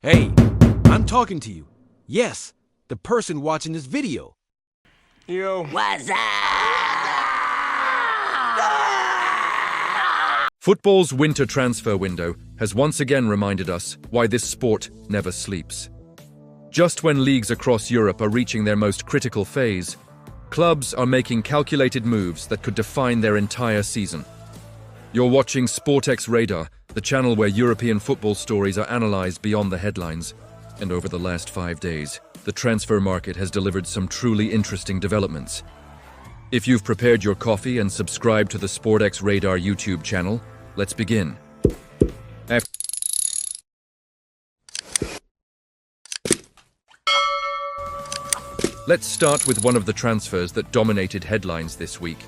Hey, I'm talking to you. Yes, the person watching this video. Yo. What's up? Football's winter transfer window has once again reminded us why this sport never sleeps. Just when leagues across Europe are reaching their most critical phase, clubs are making calculated moves that could define their entire season. You're watching Sportx Radar, the channel where European football stories are analyzed beyond the headlines. And over the last 5 days, the transfer market has delivered some truly interesting developments. If you've prepared your coffee and subscribed to the Sportx Radar YouTube channel, let's begin. Let's start with one of the transfers that dominated headlines this week.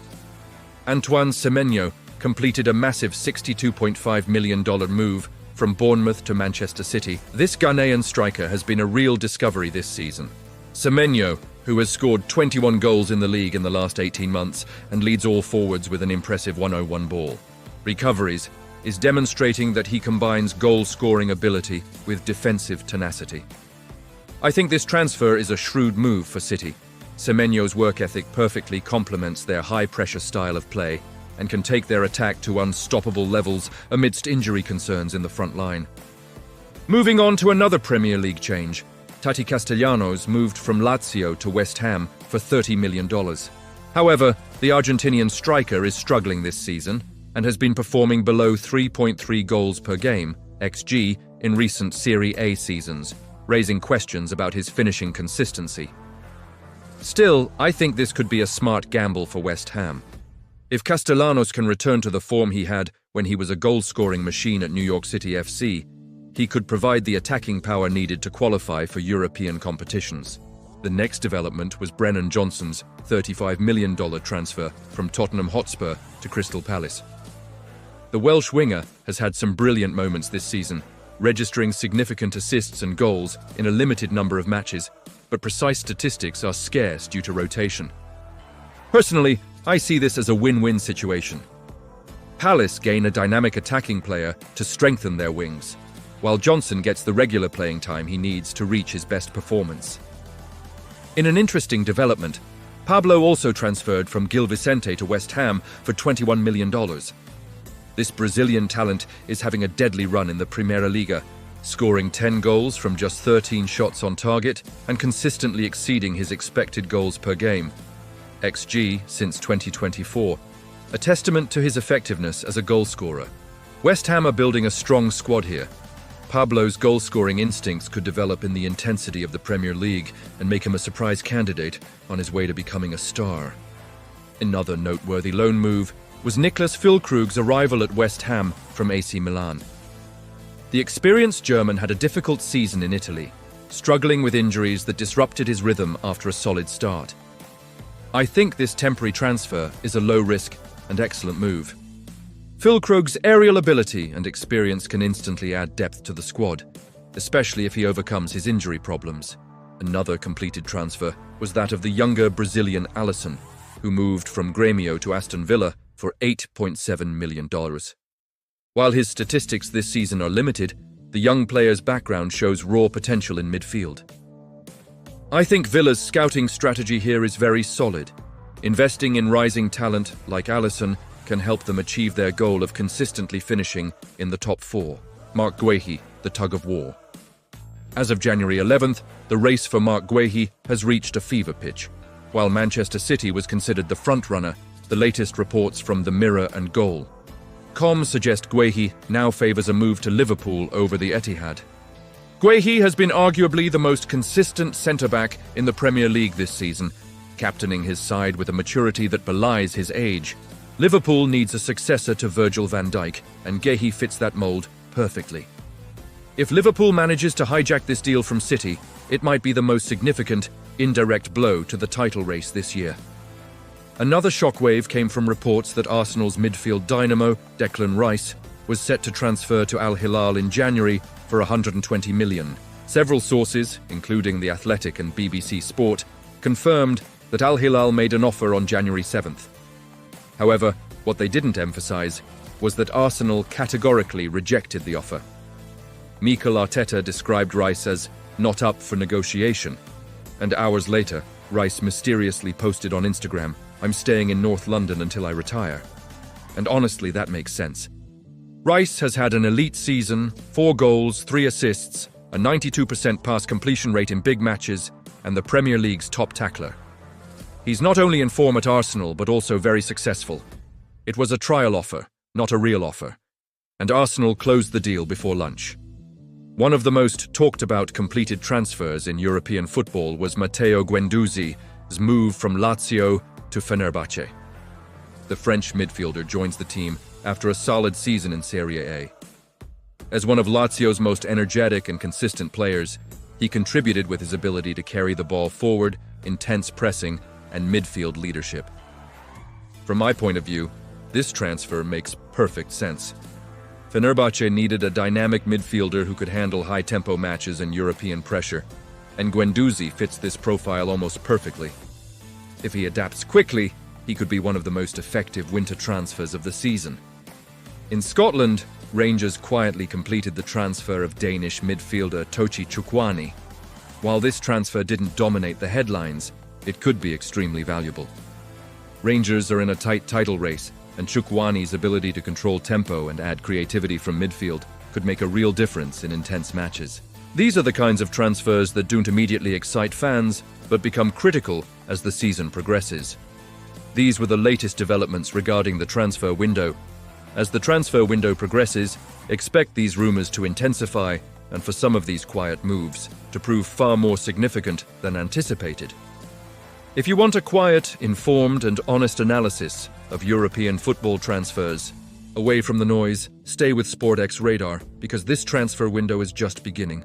Antoine Semenyo completed a massive $62.5 million move from Bournemouth to Manchester City. This Ghanaian striker has been a real discovery this season. Semenyo, who has scored 21 goals in the league in the last 18 months and leads all forwards with an impressive 101 ball recoveries, is demonstrating that he combines goal-scoring ability with defensive tenacity. I think this transfer is a shrewd move for City. Semenyo's work ethic perfectly complements their high-pressure style of play and can take their attack to unstoppable levels amidst injury concerns in the front line. Moving on to another Premier League change, Tati Castellanos moved from Lazio to West Ham for $30 million. However, the Argentinian striker is struggling this season and has been performing below 3.3 goals per game, XG, in recent Serie A seasons, raising questions about his finishing consistency. Still, I think this could be a smart gamble for West Ham. If Castellanos can return to the form he had when he was a goal-scoring machine at New York City FC, he could provide the attacking power needed to qualify for European competitions. The next development was Brennan Johnson's $35 million transfer from Tottenham Hotspur to Crystal Palace. The Welsh winger has had some brilliant moments this season, registering significant assists and goals in a limited number of matches, but precise statistics are scarce due to rotation. Personally, I see this as a win-win situation. Palace gain a dynamic attacking player to strengthen their wings, while Johnson gets the regular playing time he needs to reach his best performance. In an interesting development, Pablo also transferred from Gil Vicente to West Ham for $21 million. This Brazilian talent is having a deadly run in the Primeira Liga, scoring 10 goals from just 13 shots on target and consistently exceeding his expected goals per game, XG, since 2024, a testament to his effectiveness as a goalscorer. West Ham are building a strong squad here. Pablo's goal-scoring instincts could develop in the intensity of the Premier League and make him a surprise candidate on his way to becoming a star. Another noteworthy loan move was Niklas Füllkrug's arrival at West Ham from AC Milan. The experienced German had a difficult season in Italy, struggling with injuries that disrupted his rhythm after a solid start. I think this temporary transfer is a low-risk and excellent move. Füllkrug's aerial ability and experience can instantly add depth to the squad, especially if he overcomes his injury problems. Another completed transfer was that of the younger Brazilian Alisson, who moved from Grêmio to Aston Villa for $8.7 million. While his statistics this season are limited, the young player's background shows raw potential in midfield. I think Villa's scouting strategy here is very solid. Investing in rising talent like Alisson can help them achieve their goal of consistently finishing in the top four. Marc Guéhi, the tug-of-war. As of January 11th, the race for Marc Guéhi has reached a fever pitch. While Manchester City was considered the front-runner, the latest reports from the Mirror and Goal.com suggest Guéhi now favours a move to Liverpool over the Etihad. Guéhi has been arguably the most consistent centre-back in the Premier League this season, captaining his side with a maturity that belies his age. Liverpool needs a successor to Virgil van Dijk, and Guéhi fits that mould perfectly. If Liverpool manages to hijack this deal from City, it might be the most significant, indirect blow to the title race this year. Another shockwave came from reports that Arsenal's midfield dynamo, Declan Rice, was set to transfer to Al Hilal in January for $120 million. Several sources, including The Athletic and BBC Sport, confirmed that Al Hilal made an offer on January 7th. However, what they didn't emphasize was that Arsenal categorically rejected the offer. Mikel Arteta described Rice as not up for negotiation. And hours later, Rice mysteriously posted on Instagram, "I'm staying in North London until I retire." And honestly, that makes sense. Rice has had an elite season, 4 goals, 3 assists, a 92% pass completion rate in big matches, and the Premier League's top tackler. He's not only in form at Arsenal, but also very successful. It was a trial offer, not a real offer, and Arsenal closed the deal before lunch. One of the most talked-about completed transfers in European football was Matteo Guendouzi's move from Lazio to Fenerbahçe. The French midfielder joins the team after a solid season in Serie A. As one of Lazio's most energetic and consistent players, he contributed with his ability to carry the ball forward, intense pressing, and midfield leadership. From my point of view, this transfer makes perfect sense. Fenerbahçe needed a dynamic midfielder who could handle high-tempo matches and European pressure, and Guendouzi fits this profile almost perfectly. If he adapts quickly, he could be one of the most effective winter transfers of the season. In Scotland, Rangers quietly completed the transfer of Danish midfielder Tochi Chukwueze. While this transfer didn't dominate the headlines, it could be extremely valuable. Rangers are in a tight title race, and Chukwueze's ability to control tempo and add creativity from midfield could make a real difference in intense matches. These are the kinds of transfers that don't immediately excite fans, but become critical as the season progresses. These were the latest developments regarding the transfer window. As the transfer window progresses, expect these rumors to intensify and for some of these quiet moves to prove far more significant than anticipated. If you want a quiet, informed, and honest analysis of European football transfers, away from the noise, stay with Sportx Radar, because this transfer window is just beginning.